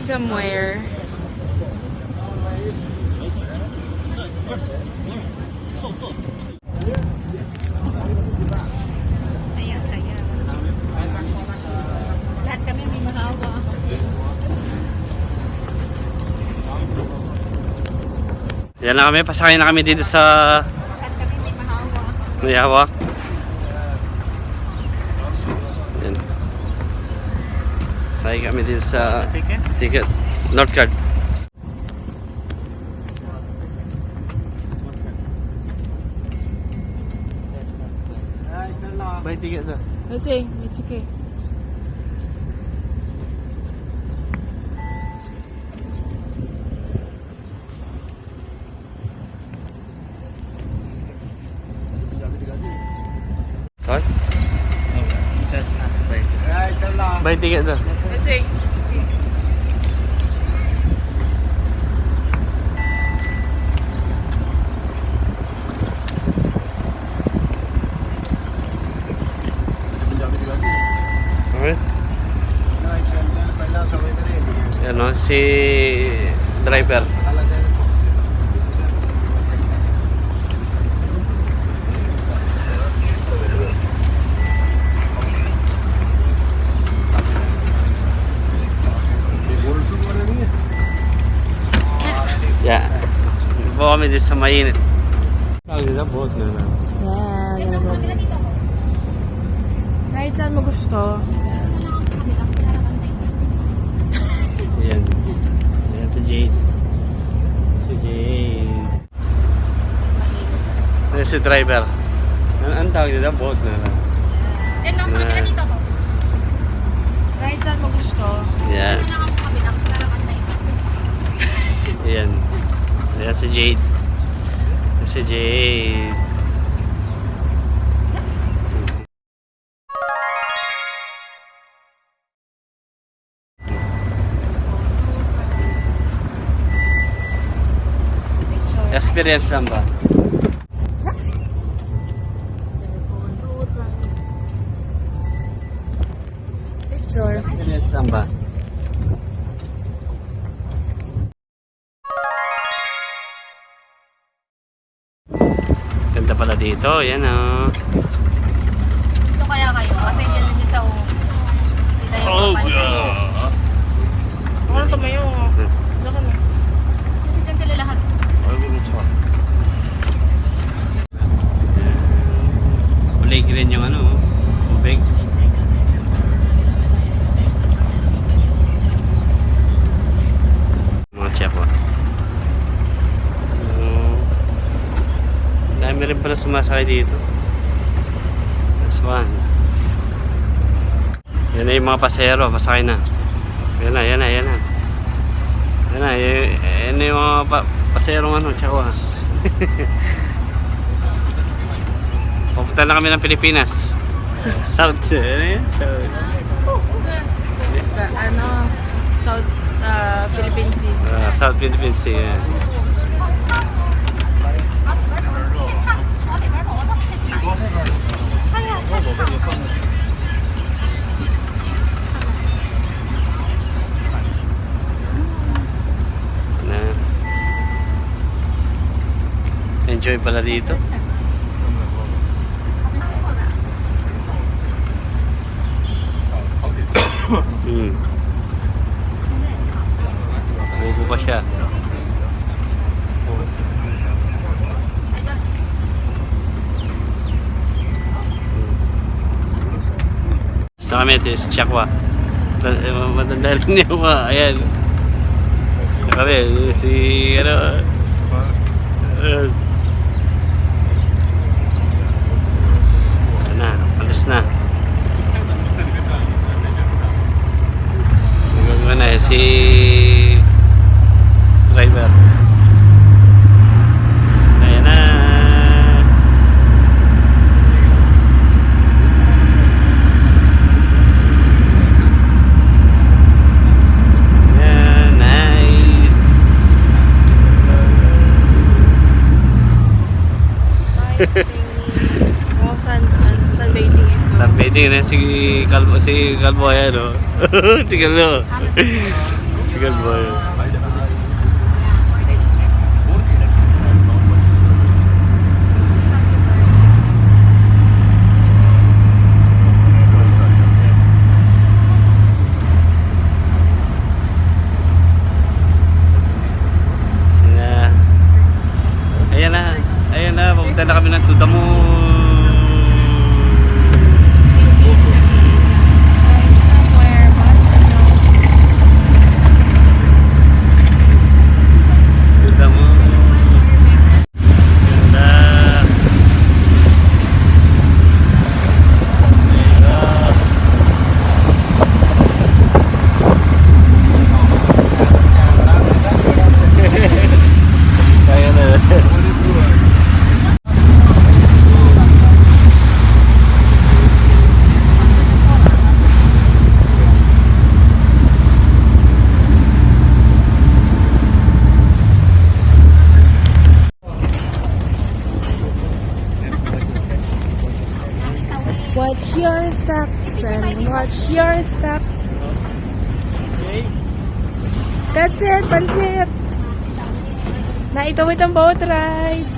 somewhere. Sayang, sayang. Lahat kami may mahawa. Yan na kami, pasakay na kami dito sa Lahat kami may mahawa. Mayawak. Yan. Sakay kami dito sa ticket. North Card. Buy ticket na. Kasi, it's okay. Sorry? Just have to wait. Buy ticket na. Kasi, Okay. Yan o, si driver. Yeah. Po kami dito sa mainit. Ang ganda boat na lang. yeah, kahit saan mo gusto. Ayan. Ayan si Jade. Si Jade. Ayan si driver. Ang tawag dito? Boat na lang. Then, ma'am, sa kabila dito ako. Kahit saan mo gusto. Ayan. Ito na lang ako sa kabila. Lalakantay ko. Ayan. Ayan si Jade. Ayan si Jade. Experience lang ba? Picture. Experience lang ba? Ganda pala dito. Yan o. Ito kaya kayo. Kasi dyan din sa hindi tayo mapantay. Ano tumayo? Ano na? Kasi dyan sila lahat. Kulay green yung ano, tubig. Mga chef o. Dami rin pala sumasakay dito. That's one. Yan na yung mga pasahero, pasakay na. Yan na, yan na, yan na. Yan na, yan na yung mga pasahero ano, tsaka. Pupunta na kami ng Pilipinas. South. Ano yan? South. South Philippine Sea. South Philippine Sea. Yeah. Na. Enjoy pala dito. Bubo pa siya. Gusto kami ito si Chakwa. Matanda rin niya mga. Ayan. Kami si ano. Na, alis na. Magagawa na si driver. Ayan na. Ayan, nice. Oh, sunbathing eh. Sunbathing na si Kalbo ayan o. Tingnan mo. Sige boy. Ayan na, pumunta na kami ng to the moon. To the moon. Ganda. Kaya na. Watch your steps and watch your steps. That's it, pansit. Naitawid ang boat ride.